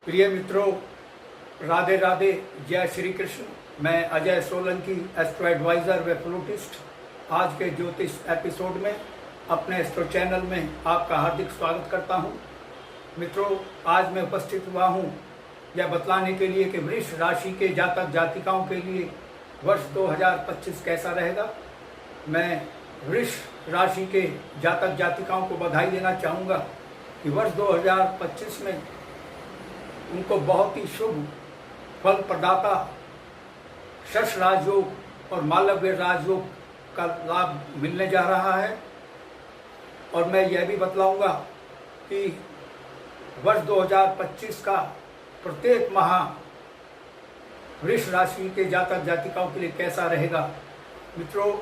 प्रिय मित्रों, राधे राधे, जय श्री कृष्ण। मैं अजय सोलंकी, एस्ट्रो एडवाइज़र व फ्लूटिस्ट, आज के ज्योतिष एपिसोड में अपने एस्ट्रो चैनल में आपका हार्दिक स्वागत करता हूं। मित्रों, आज मैं उपस्थित हुआ हूं यह बतलाने के लिए कि वृष राशि के जातक जातिकाओं के लिए वर्ष 2025 कैसा रहेगा। मैं वृष राशि के जातक जातिकाओं को बधाई देना चाहूँगा कि वर्ष 2025 में उनको बहुत ही शुभ फल प्रदाता शश राजयोग और मालव्य राजयोग का लाभ मिलने जा रहा है। और मैं यह भी बतलाऊंगा कि वर्ष 2025 का प्रत्येक माह वृष राशि के जातक जातिकाओं के लिए कैसा रहेगा। मित्रों,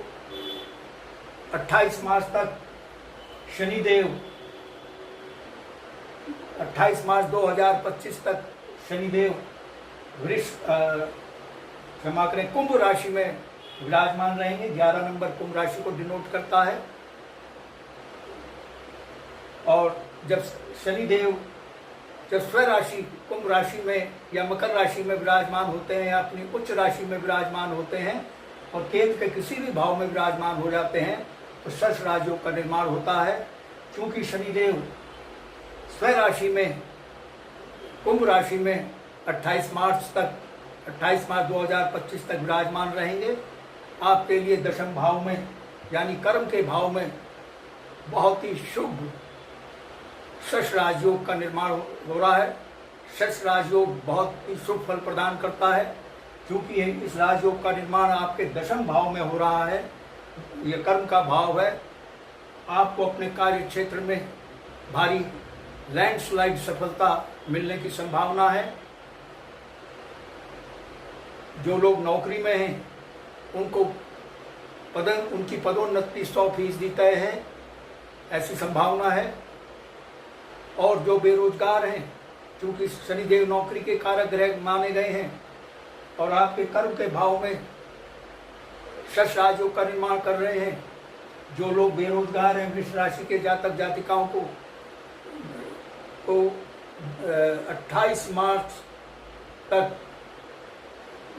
28 मार्च तक शनिदेव 28 मार्च 2025 तक शनिदेव क्षमा करें कुंभ राशि में विराजमान रहेंगे। 11 नंबर कुंभ राशि को डिनोट करता है। और जब शनिदेव स्व राशि कुंभ राशि में या मकर राशि में विराजमान होते हैं या अपनी उच्च राशि में विराजमान होते हैं और केंद्र के किसी भी भाव में विराजमान हो जाते हैं तो शश राजयोग का निर्माण होता है। क्योंकि शनिदेव स्व राशि में कुंभ राशि में 28 मार्च 2025 तक विराजमान रहेंगे। आपके लिए दशम भाव में यानी कर्म के भाव में बहुत ही शुभ शश राजयोग का निर्माण हो रहा है। शश राजयोग बहुत ही शुभ फल प्रदान करता है। क्योंकि इस राजयोग का निर्माण आपके दशम भाव में हो रहा है, यह कर्म का भाव है। आपको अपने कार्य क्षेत्र में भारी लैंडस्लाइड सफलता मिलने की संभावना है। जो लोग नौकरी में हैं उनको उनकी पदोन्नति 100% तय है, ऐसी संभावना है। और जो बेरोजगार हैं, क्योंकि शनिदेव नौकरी के कारक ग्रह माने गए हैं और आपके कर्म के भाव में शश राजयोग का निर्माण कर रहे हैं, जो लोग बेरोजगार हैं वृष राशि के जातक जातिकाओं को 28 मार्च तक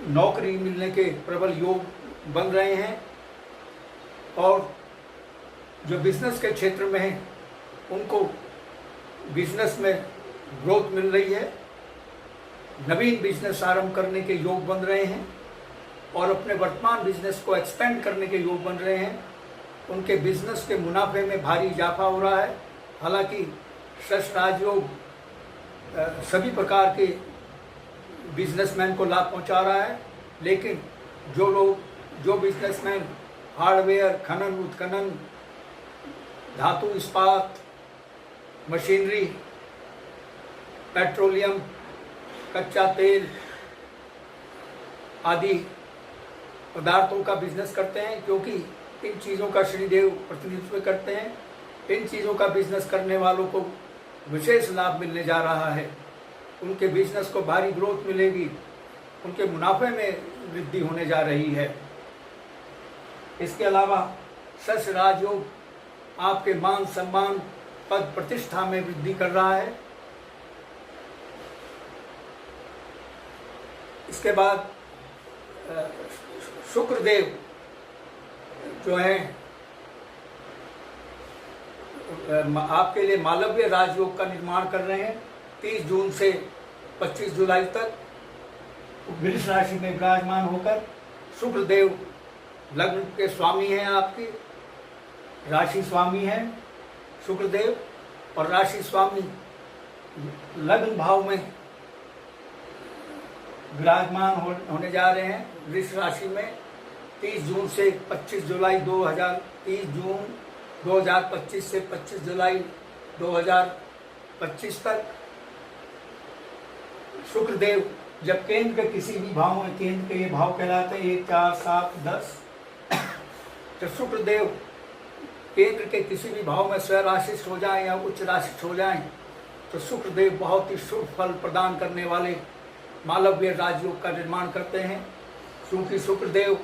नौकरी मिलने के प्रबल योग बन रहे हैं। और जो बिजनेस के क्षेत्र में हैं उनको बिजनेस में ग्रोथ मिल रही है। नवीन बिजनेस आरंभ करने के योग बन रहे हैं और अपने वर्तमान बिजनेस को एक्सपेंड करने के योग बन रहे हैं। उनके बिजनेस के मुनाफे में भारी इजाफा हो रहा है। हालांकि शश राजयोग सभी प्रकार के बिजनेसमैन को लाभ पहुंचा रहा है, लेकिन जो बिजनेसमैन हार्डवेयर, खनन उत्खनन, धातु इस्पात, मशीनरी, पेट्रोलियम, कच्चा तेल आदि पदार्थों का बिजनेस करते हैं, क्योंकि इन चीज़ों का शनिदेव प्रतिनिधित्व करते हैं, इन चीज़ों का बिजनेस करने वालों को विशेष लाभ मिलने जा रहा है। उनके बिजनेस को भारी ग्रोथ मिलेगी, उनके मुनाफे में वृद्धि होने जा रही है। इसके अलावा शश राजयोग आपके मान सम्मान पद प्रतिष्ठा में वृद्धि कर रहा है। इसके बाद शुक्रदेव जो है आपके लिए मालव्य राजयोग का निर्माण कर रहे हैं। 30 जून से 25 जुलाई तक वृष राशि में विराजमान होकर शुक्रदेव लग्न के स्वामी हैं, आपकी राशि स्वामी हैं शुक्रदेव, और राशि स्वामी लग्न भाव में विराजमान होने जा रहे हैं वृष राशि में 30 जून से 25 जुलाई 30 जून 2025 से 25 जुलाई 2025 तक। शुक्रदेव जब केंद्र के किसी भी भाव में, केंद्र के ये भाव कहलाते हैं 1, 4, 7, 10, तो शुक्रदेव केंद्र के किसी भी भाव में स्वराशिष्ट हो जाएं या उच्च राशिष्ट हो जाएं तो शुक्रदेव बहुत ही शुभ फल प्रदान करने वाले मालव्य राजयोग का निर्माण करते हैं। क्योंकि शुक्रदेव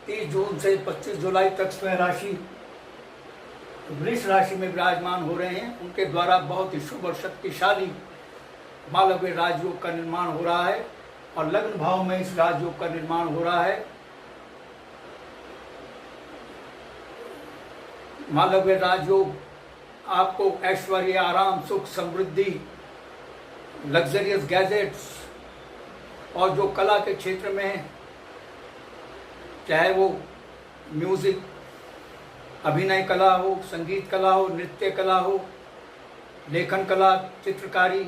30 जून से 25 जुलाई तक स्वराशि वृष राशि में विराजमान हो रहे हैं, उनके द्वारा बहुत ही शुभ और शक्तिशाली मालव्य राजयोग का निर्माण हो रहा है और लग्न भाव में इस राजयोग का निर्माण हो रहा है। मालव्य राजयोग आपको ऐश्वर्य, आराम, सुख, समृद्धि, लग्जरियस गैजेट्स और जो कला के क्षेत्र में है, चाहे वो म्यूजिक, अभिनय कला हो, संगीत कला हो, नृत्य कला हो, लेखन कला, चित्रकारी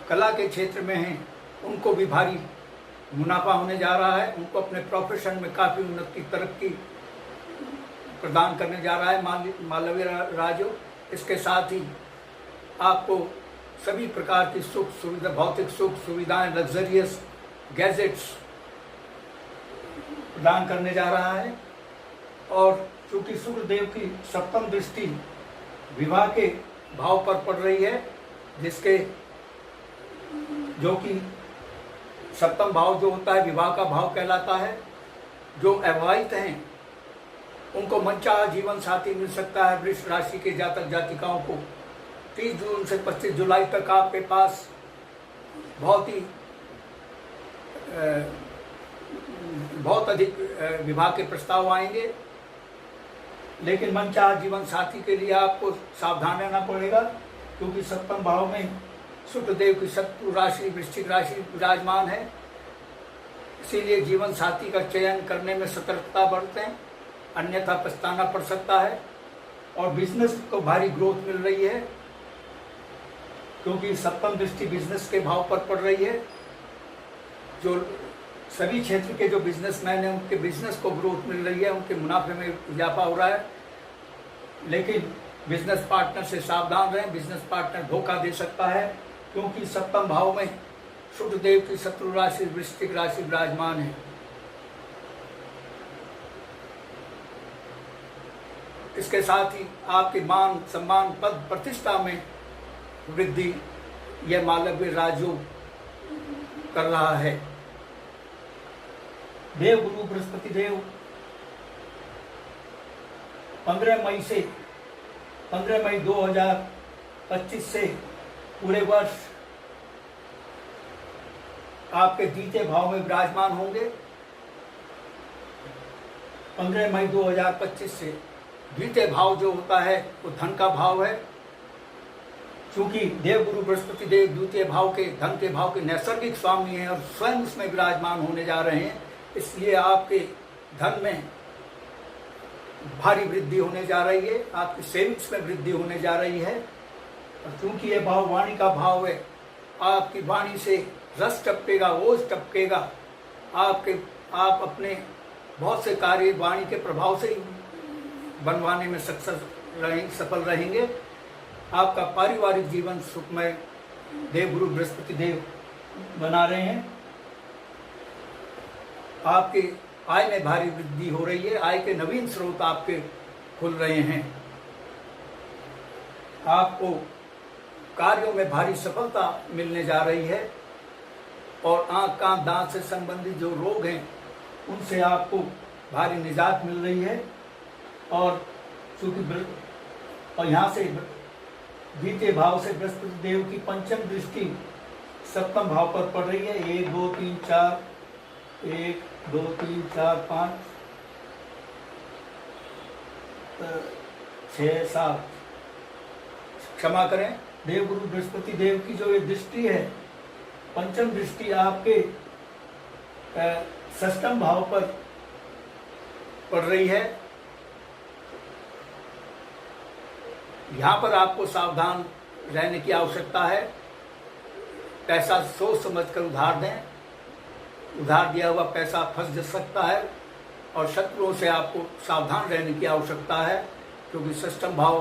कला के क्षेत्र में हैं, उनको भी भारी मुनाफा होने जा रहा है। उनको अपने प्रोफेशन में काफ़ी उन्नति, तरक्की प्रदान करने जा रहा है मालव्य राजयोग। इसके साथ ही आपको सभी प्रकार की सुख सुविधा, भौतिक सुख सुविधाएं, लग्जरियस गैजेट्स प्रदान करने जा रहा है। और चूंकि शुक्रदेव की सप्तम दृष्टि विवाह के भाव पर पड़ रही है, जिसके जो कि सप्तम भाव जो होता है विवाह का भाव कहलाता है। जो अविवाहित हैं उनको मनचाहा जीवन साथी मिल सकता है। वृष राशि के जातक जातिकाओं को 30 जून से 25 जुलाई तक आपके पास बहुत अधिक विवाह के प्रस्ताव आएंगे, लेकिन मनचाहा जीवन साथी के लिए आपको सावधान रहना पड़ेगा, क्योंकि सप्तम भाव में शुक्रदेव की शत्रु राशि वृश्चिक राशि विराजमान है। इसीलिए जीवन साथी का चयन करने में सतर्कता बरतें, अन्यथा पछताना पड़ सकता है। और बिजनेस को भारी ग्रोथ मिल रही है, क्योंकि सप्तम दृष्टि बिजनेस के भाव पर पड़ रही है। जो सभी क्षेत्र के जो बिजनेसमैन हैं उनके बिजनेस को ग्रोथ मिल रही है, उनके मुनाफे में इजाफा हो रहा है। लेकिन बिजनेस पार्टनर से सावधान रहें, बिजनेस पार्टनर धोखा दे सकता है, क्योंकि सप्तम भाव में शुक्रदेव की शत्रु राशि वृश्चिक राशि विराजमान है। इसके साथ ही आपके मान सम्मान पद प्रतिष्ठा में वृद्धि यह मालव्य राजयोग कर रहा है। देव गुरु बृहस्पति देव 15 मई 2025 से पूरे वर्ष आपके द्वितीय भाव में विराजमान होंगे। 15 मई 2025 से द्वितीय भाव जो होता है वो धन का भाव है। क्योंकि देव गुरु बृहस्पति देव द्वितीय भाव के धन के भाव के नैसर्गिक स्वामी हैं और स्वयं उसमें विराजमान होने जा रहे हैं, इसलिए आपके धन में भारी वृद्धि होने जा रही है, आपकी सेविंग्स में वृद्धि होने जा रही है। और क्योंकि ये भाव वाणी का भाव है, आपकी वाणी से रस टपकेगा, ओज टपकेगा। आप अपने बहुत से कार्य वाणी के प्रभाव से ही बनवाने में सफल रहेंगे। आपका पारिवारिक जीवन सुखमय देव गुरु बृहस्पति देव बना रहे हैं। आपके आय में भारी वृद्धि हो रही है, आय के नवीन स्रोत आपके खुल रहे हैं। आपको कार्यों में भारी सफलता मिलने जा रही है और आंख कान दांत से संबंधित जो रोग हैं उनसे आपको भारी निजात मिल रही है। और चूंकि और यहाँ से द्वितीय भाव से बृहस्पति देव की पंचम दृष्टि सप्तम भाव पर पड़ रही है। 1 2 3 4 1 2 3 4 5 6 7 क्षमा करें, देव गुरु बृहस्पति देव की जो ये दृष्टि है, पंचम दृष्टि आपके षष्ठम भाव पर पड़ रही है। यहाँ पर आपको सावधान रहने की आवश्यकता है। पैसा सोच समझकर उधार दें, उधार दिया हुआ पैसा फंस जा सकता है। और शत्रुओं से आपको सावधान रहने की आवश्यकता है, क्योंकि षष्ठम भाव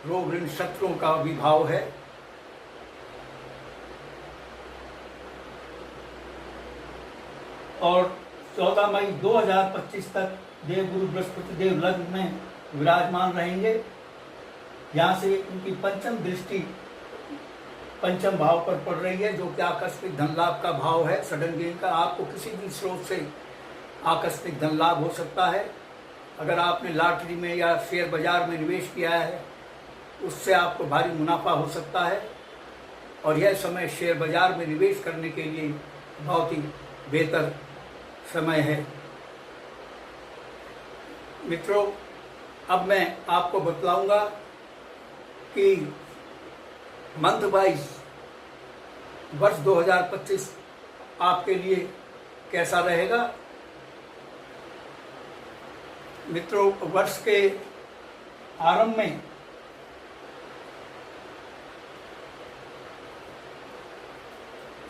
रोग ऋण शत्रुओं का भी भाव है। और 14 मई 2025 तक देव गुरु बृहस्पति देव लग्न में विराजमान रहेंगे। यहाँ से उनकी पंचम दृष्टि पंचम भाव पर पड़ रही है, जो कि आकस्मिक धन लाभ का भाव है, सडन गेन का। आपको किसी भी स्रोत से आकस्मिक धन लाभ हो सकता है। अगर आपने लॉटरी में या शेयर बाजार में निवेश किया है, उससे आपको भारी मुनाफा हो सकता है। और यह समय शेयर बाजार में निवेश करने के लिए बहुत ही बेहतर समय है। मित्रों, अब मैं आपको बतलाऊंगा कि मंथ वाइज वर्ष 2025 आपके लिए कैसा रहेगा। मित्रों, वर्ष के आरंभ में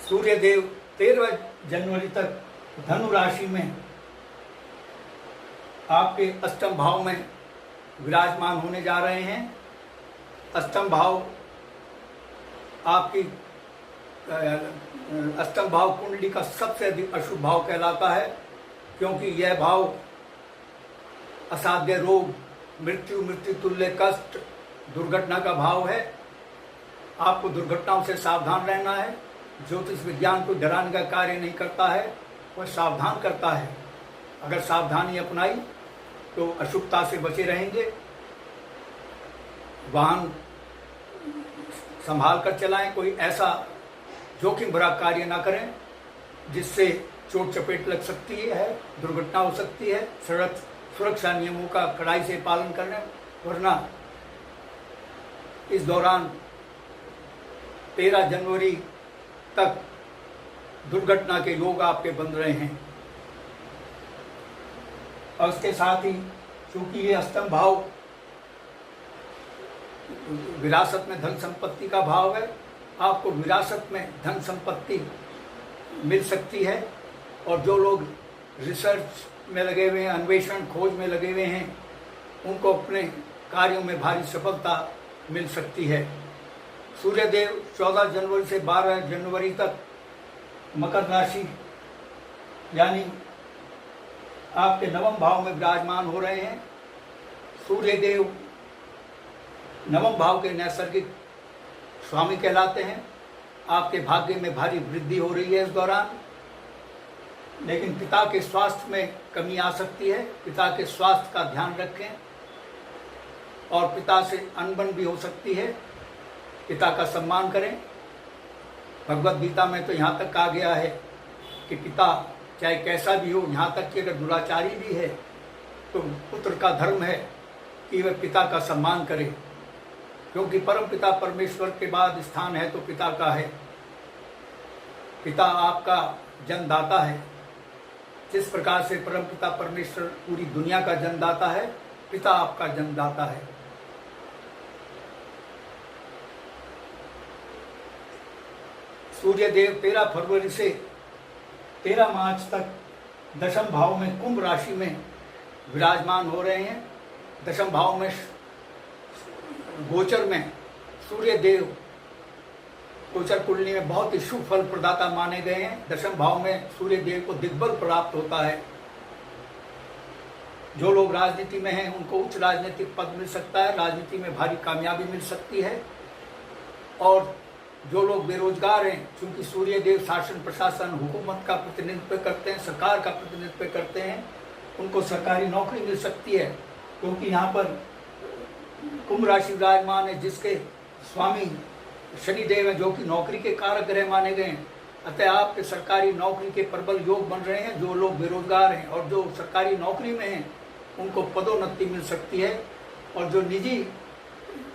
सूर्यदेव 13 जनवरी तक धनु राशि में आपके अष्टम भाव में विराजमान होने जा रहे हैं। अष्टम भाव आपकी अष्टम भाव कुंडली का सबसे अधिक अशुभ भाव कहलाता है, क्योंकि यह भाव असाध्य रोग, मृत्यु, मृत्यु तुल्य कष्ट, दुर्घटना का भाव है। आपको दुर्घटनाओं से सावधान रहना है। ज्योतिष विज्ञान को डराने का कार्य नहीं करता है, वह सावधान करता है। अगर सावधानी अपनाई तो अशुभता से बचे रहेंगे। वाहन संभाल कर चलाएं, कोई ऐसा जोखिम भरा कार्य ना करें जिससे चोट चपेट लग सकती है, दुर्घटना हो सकती है। सड़क सुरक्षा नियमों का कड़ाई से पालन करें, वरना इस दौरान 13 जनवरी तक दुर्घटना के योग आपके बन रहे हैं। और उसके साथ ही चूंकि ये अष्टम भाव विरासत में धन संपत्ति का भाव है, आपको विरासत में धन संपत्ति मिल सकती है। और जो लोग रिसर्च में लगे हुए हैं, अन्वेषण खोज में लगे हुए हैं, उनको अपने कार्यों में भारी सफलता मिल सकती है। सूर्यदेव 14 जनवरी से 12 जनवरी तक मकर राशि यानी आपके नवम भाव में विराजमान हो रहे हैं। सूर्यदेव नवम भाव के नैसर्गिक स्वामी कहलाते हैं। आपके भाग्य में भारी वृद्धि हो रही है इस दौरान, लेकिन पिता के स्वास्थ्य में कमी आ सकती है। पिता के स्वास्थ्य का ध्यान रखें, और पिता से अनबन भी हो सकती है। पिता का सम्मान करें। भगवद गीता में तो यहाँ तक कहा गया है कि पिता चाहे कैसा भी हो, यहाँ तक कि अगर दुराचारी भी है तो पुत्र का धर्म है कि वह पिता का सम्मान करे, क्योंकि परम पिता परमेश्वर के बाद स्थान है तो पिता का है। पिता आपका जन्मदाता है। जिस प्रकार से परम पिता परमेश्वर पूरी दुनिया का जन्मदाता है, पिता आपका जन्मदाता है। सूर्यदेव 13 फरवरी से 13 मार्च तक दशम भाव में कुंभ राशि में विराजमान हो रहे हैं। दशम भाव में गोचर में सूर्यदेव गोचर कुंडली में बहुत ही शुभ फल प्रदाता माने गए हैं। दशम भाव में सूर्यदेव को दिग्बल प्राप्त होता है। जो लोग राजनीति में हैं उनको उच्च राजनीतिक पद मिल सकता है, राजनीति में भारी कामयाबी मिल सकती है। और जो लोग बेरोजगार हैं, चूंकि सूर्यदेव शासन प्रशासन हुकूमत का प्रतिनिधित्व करते हैं, सरकार का प्रतिनिधित्व करते हैं, उनको सरकारी नौकरी मिल सकती है, क्योंकि यहाँ पर कुंभ राशि विराजमान है जिसके स्वामी शनिदेव हैं, जो कि नौकरी के कारक ग्रह माने गए हैं। अतः आपके सरकारी नौकरी के प्रबल योग बन रहे हैं। जो लोग बेरोजगार हैं और जो सरकारी नौकरी में हैं उनको पदोन्नति मिल सकती है, और जो निजी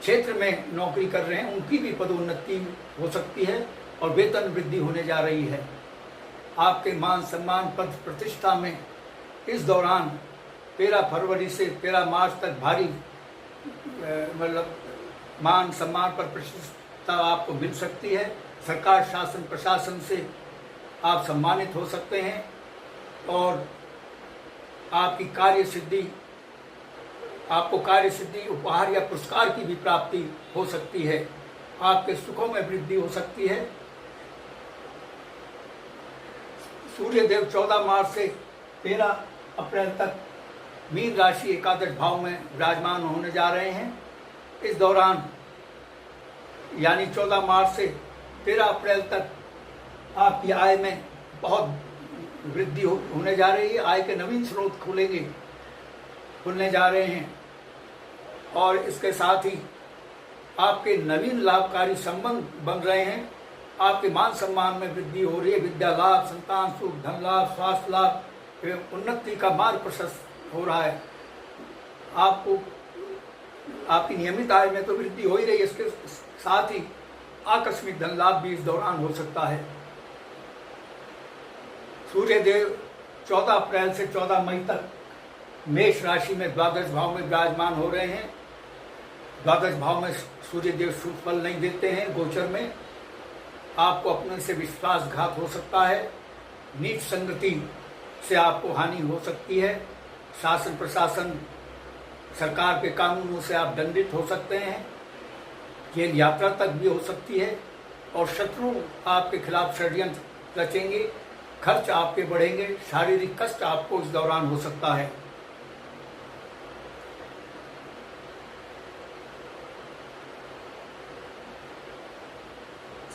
क्षेत्र में नौकरी कर रहे हैं उनकी भी पदोन्नति हो सकती है और वेतन वृद्धि होने जा रही है। आपके मान सम्मान पद प्रतिष्ठा में इस दौरान 13 फरवरी से 13 मार्च तक भारी मतलब मान सम्मान पर प्रतिष्ठा आपको मिल सकती है। सरकार शासन प्रशासन से आप सम्मानित हो सकते हैं और आपकी कार्य सिद्धि, आपको कार्य सिद्धि उपहार या पुरस्कार की भी प्राप्ति हो सकती है। आपके सुखों में वृद्धि हो सकती है। सूर्यदेव 14 मार्च से 13 अप्रैल तक मीन राशि एकादश भाव में विराजमान होने जा रहे हैं। इस दौरान यानी 14 मार्च से 13 अप्रैल तक आपकी आय में बहुत वृद्धि होने जा रही है। आय के नवीन स्रोत खुलने जा रहे हैं, और इसके साथ ही आपके नवीन लाभकारी संबंध बन रहे हैं। आपके मान सम्मान में वृद्धि हो रही है। विद्या लाभ, संतान सुख, धन लाभ, स्वास्थ्य लाभ एवं उन्नति का मार्ग प्रशस्त हो रहा है। आपको आपकी नियमित आय में तो वृद्धि हो ही रही है, इसके साथ ही आकस्मिक धन लाभ भी इस दौरान हो सकता है। सूर्य देव 14 अप्रैल से 14 मई तक मेष राशि में द्वादश भाव में विराजमान हो रहे हैं। द्वादश भाव में सूर्य देव शुभ फल नहीं देते हैं। गोचर में आपको अपने से विश्वासघात हो सकता है। नीच संगति से आपको हानि हो सकती है। शासन प्रशासन सरकार के कानूनों से आप दंडित हो सकते हैं। जेल यात्रा तक भी हो सकती है और शत्रु आपके खिलाफ षड्यंत्र रचेंगे। खर्च आपके बढ़ेंगे। शारीरिक कष्ट आपको इस दौरान हो सकता है।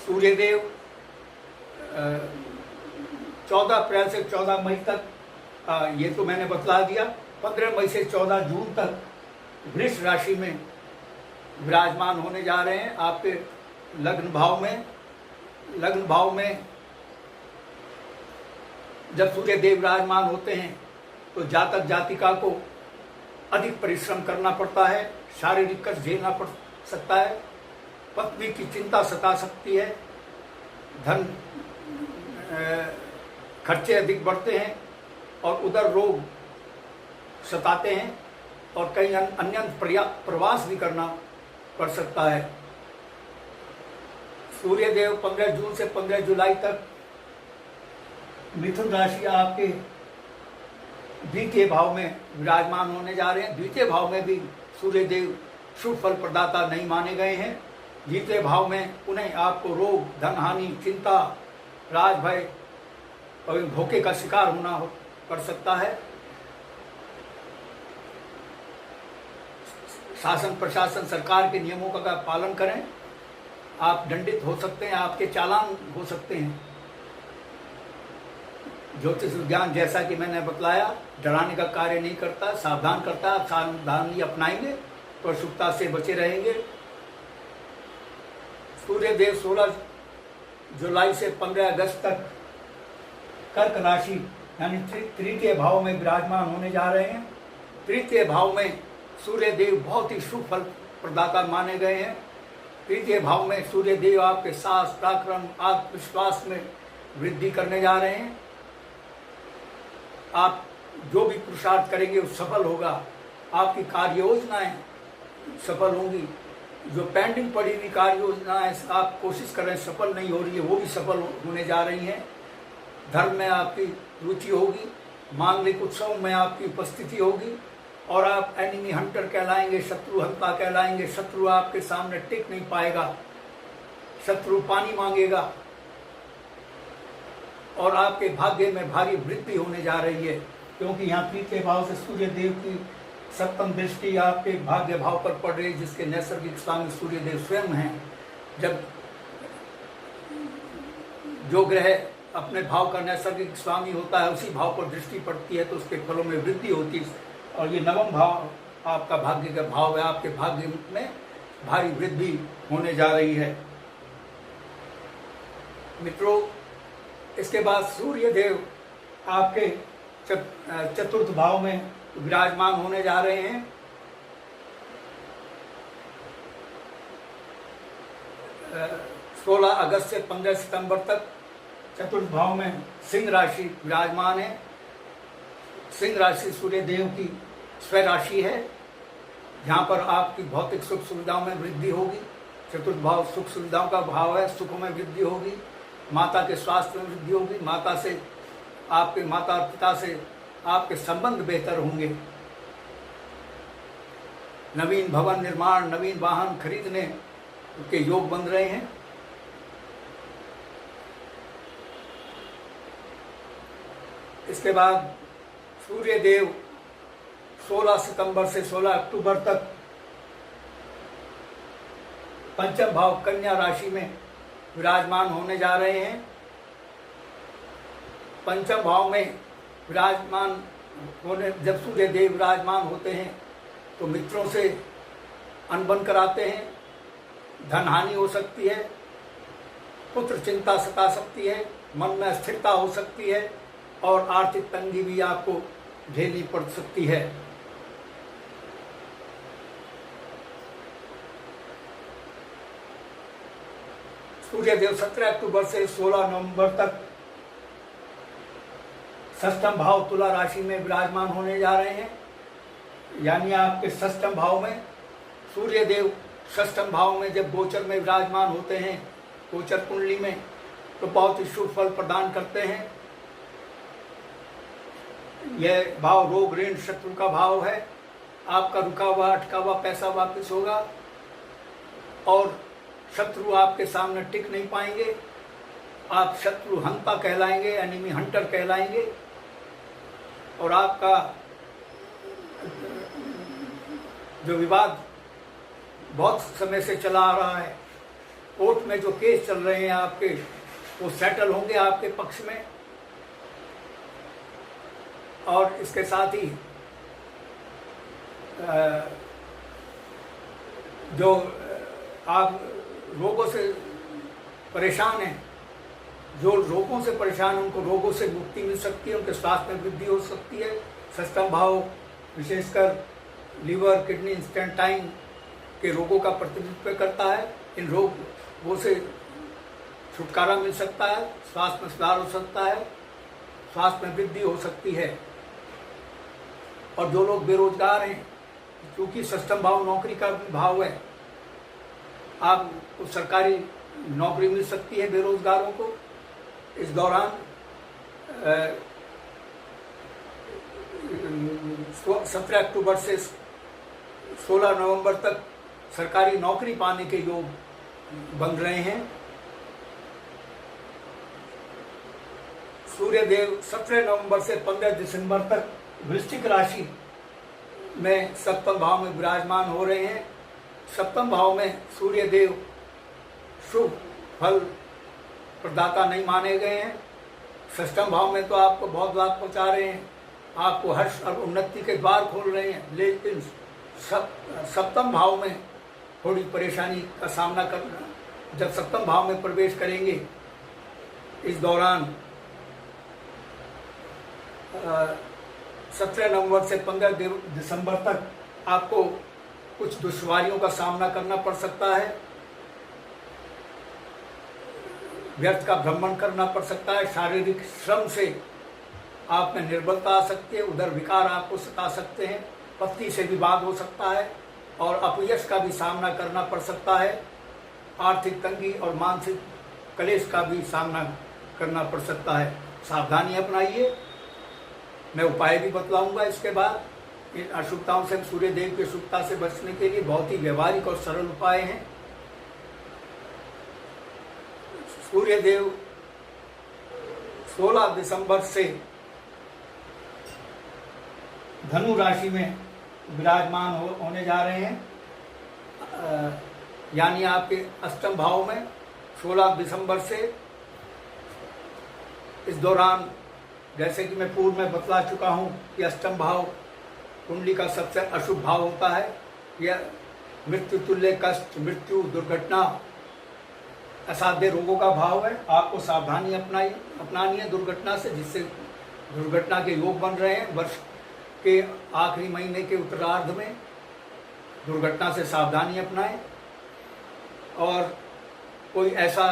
सूर्यदेव 14 अप्रैल से 14 मई तक, ये तो मैंने बतला दिया। 15 मई से 14 जून तक वृष राशि में विराजमान होने जा रहे हैं। आपके लग्न भाव में जब सूर्य देव विराजमान होते हैं तो जातक जातिका को अधिक परिश्रम करना पड़ता है। शारीरिक कष्ट झेलना पड़ सकता है। पत्नी की चिंता सता सकती है। धन खर्चे अधिक बढ़ते हैं और उधर रोग सताते हैं और कई अन्य प्रवास भी करना पड़ सकता है। सूर्य देव 15 जून से 15 जुलाई तक मिथुन राशि आपके द्वितीय भाव में विराजमान होने जा रहे हैं। द्वितीय भाव में भी सूर्य देव शुभ फल प्रदाता नहीं माने गए हैं। द्वितीय भाव में उन्हें आपको रोग, धन हानि, चिंता, राज भय और धोखे का शिकार होना पड़ सकता है। शासन प्रशासन सरकार के नियमों का पालन करें। आप दंडित हो सकते हैं, आपके चालान हो सकते हैं। ज्योतिष विज्ञान जैसा कि मैंने बतलाया डराने का कार्य नहीं करता, सावधान करता है। आप सावधानी अपनाएंगे तो अशुभता से बचे रहेंगे। सूर्य देव 16 जुलाई से 15 अगस्त तक कर्क राशि यानी तृतीय भाव में विराजमान होने जा रहे हैं। तृतीय भाव में सूर्य देव बहुत ही शुभ फल प्रदाता माने गए हैं। तृतीय भाव में सूर्य देव आपके साहस, पराक्रम, आत्मविश्वास में वृद्धि करने जा रहे हैं। आप जो भी पुरुषार्थ करेंगे वो सफल होगा। आपकी कार्य योजनाएं सफल होंगी। जो पेंडिंग पड़ी हुई कार्य योजनाएं आप कोशिश कर रहे हैं सफल नहीं हो रही है, वो भी सफल होने जा रही हैं। धर्म में आपकी रुचि होगी। मांगलिक उत्सव में आपकी उपस्थिति होगी और आप एनिमी हंटर कहलाएंगे, शत्रु हंता कहलाएंगे। शत्रु आपके सामने टिक नहीं पाएगा। शत्रु पानी मांगेगा और आपके भाग्य में भारी वृद्धि होने जा रही है, क्योंकि यहाँ तृतीय भाव से सूर्य देव की सप्तम दृष्टि आपके भाग्य भाव पर पड़ रही है, जिसके नैसर्गिक स्वामी सूर्य देव स्वयं हैं। जब जो ग्रह अपने भाव का नैसर्गिक स्वामी होता है उसी भाव पर दृष्टि पड़ती है तो उसके फलों में वृद्धि होती है। और ये नवम भाव आपका भाग्य का भाव है। आपके भाग्य में भारी वृद्धि होने जा रही है। मित्रों, इसके बाद सूर्य देव आपके चतुर्थ भाव में विराजमान होने जा रहे हैं। अ, 16 अगस्त से 15 सितंबर तक चतुर्थ भाव में सिंह राशि विराजमान है। सिंह राशि सूर्य देव की स्व राशि है, जहाँ पर आपकी भौतिक सुख सुविधाओं में वृद्धि होगी। चतुर्थ भाव सुख सुविधाओं का भाव है। सुखों में वृद्धि होगी। माता के स्वास्थ्य में वृद्धि होगी। माता से, आपके माता पिता से आपके संबंध बेहतर होंगे। नवीन भवन निर्माण, नवीन वाहन खरीदने के योग बन रहे हैं। इसके बाद सूर्य देव 16 सितंबर से 16 अक्टूबर तक पंचम भाव कन्या राशि में विराजमान होने जा रहे हैं। पंचम भाव में विराजमान होने, जब सूर्य देव विराजमान होते हैं तो मित्रों से अनबन कराते हैं। धन हानि हो सकती है। पुत्र चिंता सता सकती है, मन में अस्थिरता हो सकती है और आर्थिक तंगी भी आपको झेलनी पड़ सकती है। सूर्यदेव 17 अक्टूबर से 16 नवंबर तक षष्ठम भाव तुला राशि में विराजमान होने जा रहे हैं। यानी आपके षष्ठम भाव में सूर्यदेव षष्ठम भाव में जब गोचर में विराजमान होते हैं, गोचर कुंडली में, तो बहुत ही शुभ फल प्रदान करते हैं। यह भाव रोग ऋण शत्रु का भाव है। आपका रुका हुआ अटका हुआ पैसा वापस होगा और शत्रु आपके सामने टिक नहीं पाएंगे। आप शत्रु हंता कहलाएंगे, एनिमी हंटर कहलाएंगे। और आपका जो विवाद बहुत समय से चला आ रहा है, कोर्ट में जो केस चल रहे हैं आपके, वो सेटल होंगे आपके पक्ष में। और इसके साथ ही जो आप रोगों से परेशान हैं, जो रोगों से परेशान हैं, उनको रोगों से मुक्ति मिल सकती है, उनके स्वास्थ्य में वृद्धि हो सकती है। षष्ठम भाव विशेषकर लीवर, किडनी, इंस्टेंटाइन के रोगों का प्रतिनिधित्व करता है। इन रोगों से छुटकारा मिल सकता है, स्वास्थ्य में सुधार हो सकता है, स्वास्थ्य में वृद्धि हो सकती है। और जो लोग बेरोजगार हैं, क्योंकि षष्ठम भाव नौकरी का भी भाव है, आपको सरकारी नौकरी मिल सकती है बेरोजगारों को। इस दौरान 17 अक्टूबर से 16 नवंबर तक सरकारी नौकरी पाने के योग बन रहे हैं। सूर्यदेव 17 नवंबर से 15 दिसंबर तक वृश्चिक राशि में सप्तम भाव में विराजमान हो रहे हैं। सप्तम भाव में सूर्यदेव शुभ फल प्रदाता नहीं माने गए हैं। षष्ठम भाव में तो आपको बहुत लाभ पहुंचा रहे हैं, आपको हर्ष और उन्नति के द्वार खोल रहे हैं। लेकिन सप्तम भाव में थोड़ी परेशानी का सामना करना। जब सप्तम भाव में प्रवेश करेंगे, इस दौरान 17 नवंबर से 15 दिसंबर तक आपको कुछ दुश्वारियों का सामना करना पड़ सकता है। व्यर्थ का भ्रमण करना पड़ सकता है। शारीरिक श्रम से आप में निर्बलता आ सकती है, उधर विकार आपको सता सकते हैं। पत्नी से विवाद हो सकता है और अपयश का भी सामना करना पड़ सकता है। आर्थिक तंगी और मानसिक क्लेश का भी सामना करना पड़ सकता है। सावधानी अपनाइए। मैं उपाय भी बतलाऊंगा इसके बाद। इन अशुभताओं से, सूर्य देव की अशुभता से बचने के लिए बहुत ही व्यवहारिक और सरल उपाय हैं। सूर्य देव 16 दिसंबर से धनु राशि में विराजमान होने जा रहे हैं। यानी आपके अष्टम भाव में 16 दिसंबर से। इस दौरान जैसे कि मैं पूर्व में बतला चुका हूँ कि अष्टम भाव कुंडली का सबसे अशुभ भाव होता है। यह मृत्यु तुल्य कष्ट, मृत्यु, दुर्घटना, असाध्य रोगों का भाव है। आपको सावधानी अपनानी है दुर्घटना से, जिससे दुर्घटना के योग बन रहे हैं। वर्ष के आखिरी महीने के उत्तरार्ध में दुर्घटना से सावधानी अपनाएं और कोई ऐसा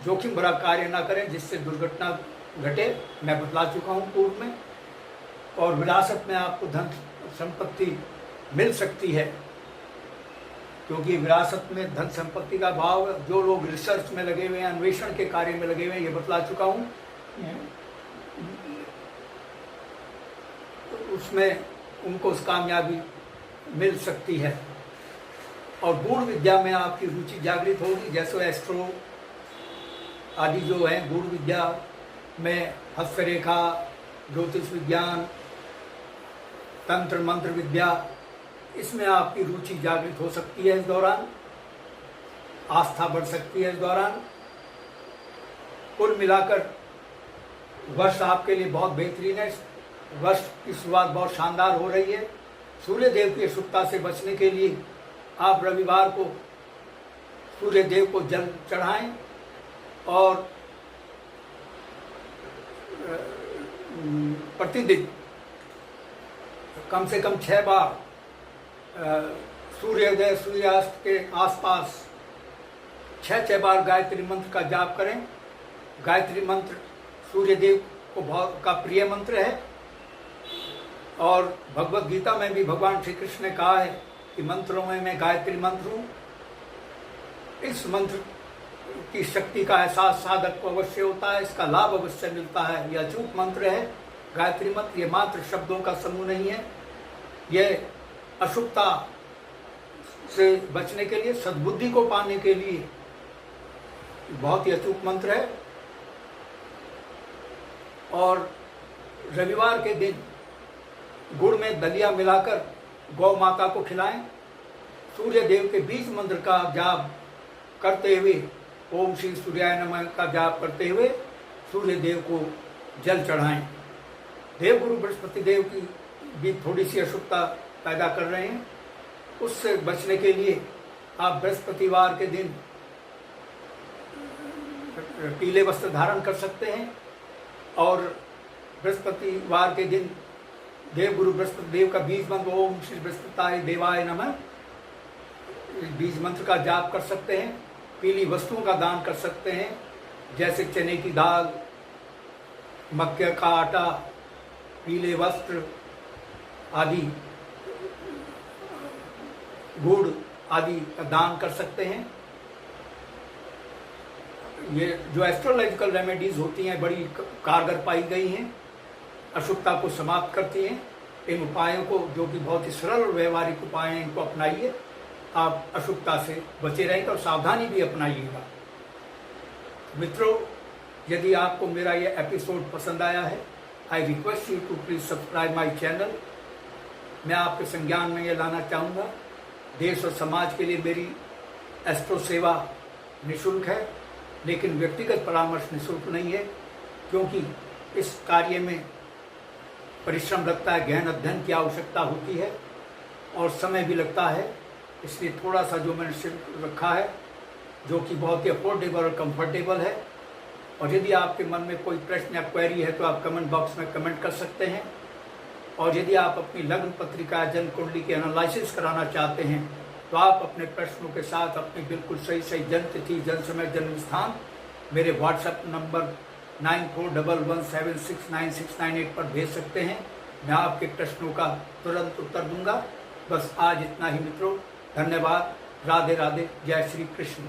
जोखिम भरा कार्य ना करें जिससे दुर्घटना घटे। मैं बतला चुका हूँ पूर्व में। और विरासत में आपको धन संपत्ति मिल सकती है, क्योंकि विरासत में धन संपत्ति का भाव, जो लोग रिसर्च में लगे हुए हैं, अन्वेषण के कार्य में लगे हुए हैं, ये बतला चुका हूँ, उसमें उनको कामयाबी मिल सकती है। और गूढ़ विद्या में आपकी रुचि जागृत होगी, जैसे एस्ट्रो आदि जो है गूढ़ विद्या में, हस्तरेखा, ज्योतिष विज्ञान, तंत्र मंत्र विद्या, इसमें आपकी रुचि जागृत हो सकती है। इस दौरान आस्था बढ़ सकती है। इस दौरान कुल मिलाकर वर्ष आपके लिए बहुत बेहतरीन है। वर्ष की शुरुआत बहुत शानदार हो रही है। सूर्य देव की अशुभता से बचने के लिए आप रविवार को सूर्य देव को जल चढ़ाएं और प्रतिदिन कम से कम 6 बार सूर्योदय सूर्यास्त के आसपास 6 बार गायत्री मंत्र का जाप करें। गायत्री मंत्र सूर्यदेव को बहुत का प्रिय मंत्र है और भगवत गीता में भी भगवान श्री कृष्ण ने कहा है कि मंत्रों में मैं गायत्री मंत्र हूँ। इस मंत्र की शक्ति का एहसास साधक को अवश्य होता है, इसका लाभ अवश्य मिलता है। यह अचूक मंत्र है गायत्री मंत्र, ये मात्र शब्दों का समूह नहीं है। यह अशुभता से बचने के लिए, सद्बुद्धि को पाने के लिए बहुत ही अचूक मंत्र है। और रविवार के दिन गुड़ में दलिया मिलाकर गौ माता को खिलाएं। सूर्य देव के बीज मंत्र का जाप करते हुए, ओम श्री सूर्याय नमः का जाप करते हुए सूर्य देव को जल चढ़ाएं। देवगुरु बृहस्पति देव की भी थोड़ी सी अशुभता पैदा कर रहे हैं, उससे बचने के लिए आप बृहस्पतिवार के दिन पीले वस्त्र धारण कर सकते हैं और बृहस्पतिवार के दिन देवगुरु बृहस्पति देव का बीज मंत्र ओम श्री बृहस्पताय देवाय नमः बीज मंत्र का जाप कर सकते हैं। पीली वस्तुओं का दान कर सकते हैं, जैसे चने की दाल, मक्के का आटा, पीले वस्त्र आदि, गुड़ आदि का दान कर सकते हैं। ये जो एस्ट्रोलॉजिकल रेमेडीज होती हैं बड़ी कारगर पाई गई हैं, अशुभता को समाप्त करती हैं। इन उपायों को, जो कि बहुत ही सरल और व्यवहारिक उपाय हैं, इनको अपनाइए। आप अशुभता से बचे रहेंगे और सावधानी भी अपनाइएगा। मित्रों, यदि आपको मेरा यह एपिसोड पसंद आया है, I request you to please subscribe my channel. मैं आपके संज्ञान में ये लाना चाहूँगा, देश और समाज के लिए मेरी एस्ट्रो सेवा निःशुल्क है, लेकिन व्यक्तिगत परामर्श निःशुल्क नहीं है, क्योंकि इस कार्य में परिश्रम लगता है, गहन अध्ययन की आवश्यकता होती है और समय भी लगता है। इसलिए थोड़ा सा जो मैंने शुल्क रखा है, जो कि बहुत ही अफोर्डेबल और कंफर्टेबल है। और यदि आपके मन में कोई प्रश्न या क्वेरी है तो आप कमेंट बॉक्स में कमेंट कर सकते हैं। और यदि आप अपनी लग्न पत्रिका जन्म कुंडली की एनालिसिस कराना चाहते हैं तो आप अपने प्रश्नों के साथ अपनी बिल्कुल सही जन्म तिथि, जन्म समय, जन्म स्थान मेरे व्हाट्सएप नंबर 9411769698 पर भेज सकते हैं। मैं आपके प्रश्नों का तुरंत उत्तर दूंगा। बस आज इतना ही मित्रों, धन्यवाद। राधे राधे, जय श्री कृष्ण।